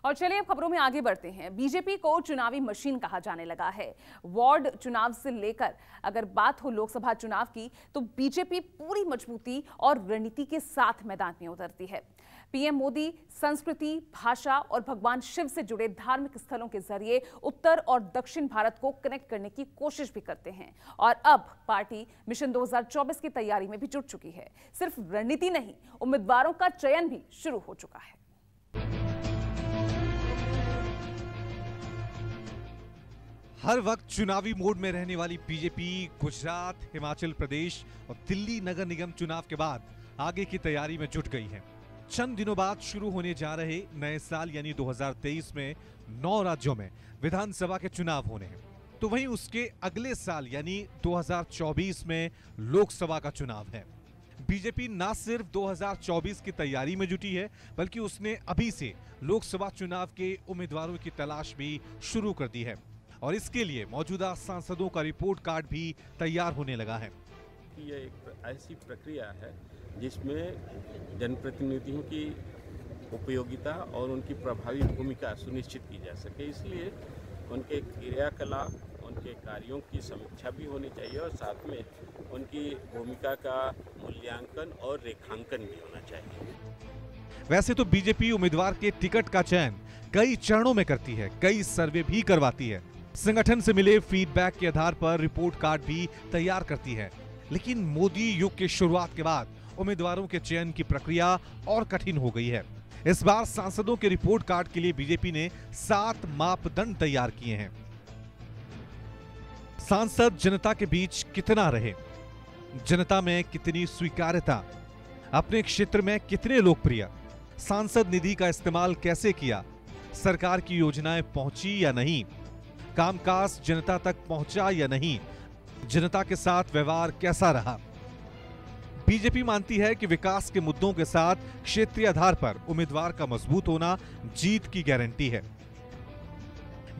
और चलिए अब खबरों में आगे बढ़ते हैं। बीजेपी को चुनावी मशीन कहा जाने लगा है। वार्ड चुनाव से लेकर अगर बात हो लोकसभा चुनाव की, तो बीजेपी पूरी मजबूती और रणनीति के साथ मैदान में उतरती है। पीएम मोदी संस्कृति, भाषा और भगवान शिव से जुड़े धार्मिक स्थलों के जरिए उत्तर और दक्षिण भारत को कनेक्ट करने की कोशिश भी करते हैं और अब पार्टी मिशन 2024 की तैयारी में भी जुट चुकी है। सिर्फ रणनीति नहीं, उम्मीदवारों का चयन भी शुरू हो चुका है। हर वक्त चुनावी मोड में रहने वाली बीजेपी गुजरात, हिमाचल प्रदेश और दिल्ली नगर निगम चुनाव के बाद आगे की तैयारी में जुट गई है। चंद दिनों बाद शुरू होने जा रहे नए साल यानी 2023 में 9 राज्यों में विधानसभा के चुनाव होने हैं, तो वहीं उसके अगले साल यानी 2024 में लोकसभा का चुनाव है। बीजेपी ना सिर्फ 2024 की तैयारी में जुटी है, बल्कि उसने अभी से लोकसभा चुनाव के उम्मीदवारों की तलाश भी शुरू कर दी है और इसके लिए मौजूदा सांसदों का रिपोर्ट कार्ड भी तैयार होने लगा है। यह एक ऐसी प्रक्रिया है जिसमें जनप्रतिनिधियों की उपयोगिता और उनकी प्रभावी भूमिका सुनिश्चित की जा सके, इसलिए उनके क्रियाकलाप, उनके कार्यों की समीक्षा भी होनी चाहिए और साथ में उनकी भूमिका का मूल्यांकन और रेखांकन भी होना चाहिए। वैसे तो बीजेपी उम्मीदवार के टिकट का चयन कई चरणों में करती है, कई सर्वे भी करवाती है, संगठन से मिले फीडबैक के आधार पर रिपोर्ट कार्ड भी तैयार करती है। लेकिन मोदी युग की शुरुआत के बाद उम्मीदवारों के चयन की प्रक्रिया और कठिन हो गई है। इस बार सांसदों के रिपोर्ट कार्ड के लिए बीजेपी ने 7 मापदंड तैयार किए हैं। सांसद जनता के बीच कितना रहे, जनता में कितनी स्वीकार्यता, अपने क्षेत्र में कितने लोकप्रिय, सांसद निधि का इस्तेमाल कैसे किया, सरकार की योजनाएं पहुंची या नहीं, कामकाज जनता तक पहुंचा या नहीं, जनता के साथ व्यवहार कैसा रहा। बीजेपी मानती है कि विकास के मुद्दों के साथ क्षेत्रीय आधार पर उम्मीदवार का मजबूत होना जीत की गारंटी है।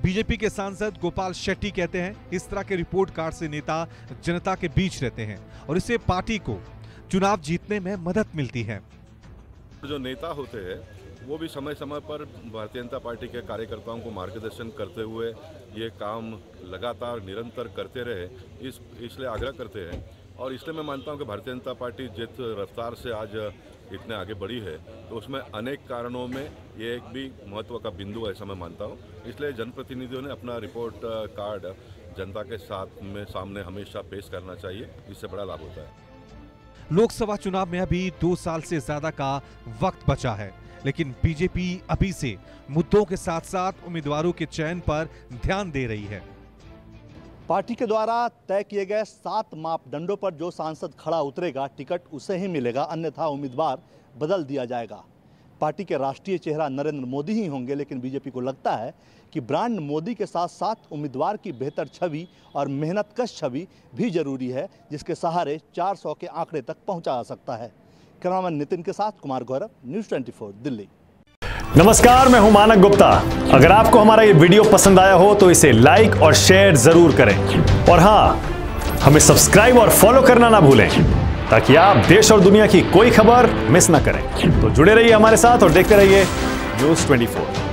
बीजेपी के सांसद गोपाल शेट्टी कहते हैं, इस तरह के रिपोर्ट कार्ड से नेता जनता के बीच रहते हैं और इससे पार्टी को चुनाव जीतने में मदद मिलती है। जो नेता होते हैं वो भी समय समय पर भारतीय जनता पार्टी के कार्यकर्ताओं को मार्गदर्शन करते हुए ये काम लगातार निरंतर करते रहे, इसलिए आग्रह करते हैं। और इसलिए मैं मानता हूं कि भारतीय जनता पार्टी जिस रफ्तार से आज इतने आगे बढ़ी है, तो उसमें अनेक कारणों में ये एक भी महत्व का बिंदु ऐसा मैं मानता हूं। इसलिए जनप्रतिनिधियों ने अपना रिपोर्ट कार्ड जनता के सामने हमेशा पेश करना चाहिए, इससे बड़ा लाभ होता है। लोकसभा चुनाव में अभी 2 साल से ज्यादा का वक्त बचा है, लेकिन बीजेपी अभी से मुद्दों के साथ साथ उम्मीदवारों के चयन पर ध्यान दे रही है। पार्टी के द्वारा तय किए गए 7 मापदंडों पर जो सांसद खड़ा उतरेगा, टिकट उसे ही मिलेगा, अन्यथा उम्मीदवार बदल दिया जाएगा। पार्टी के राष्ट्रीय चेहरा नरेंद्र मोदी ही होंगे, लेकिन बीजेपी को लगता है कि ब्रांड मोदी के साथ साथ उम्मीदवार की बेहतर छवि और मेहनतकश छवि भी जरूरी है, जिसके सहारे 400 के आंकड़े तक पहुंचा जा सकता है। कैमरामैन नितिन के साथ कुमार गौरव, न्यूज़ 24 दिल्ली। नमस्कार, मैं हूं मानक गुप्ता। अगर आपको हमारा ये वीडियो पसंद आया हो तो इसे लाइक और शेयर जरूर करें और हां, हमें सब्सक्राइब और फॉलो करना ना भूलें ताकि आप देश और दुनिया की कोई खबर मिस ना करें। तो जुड़े रहिए हमारे साथ और देखते रहिए न्यूज़ 24।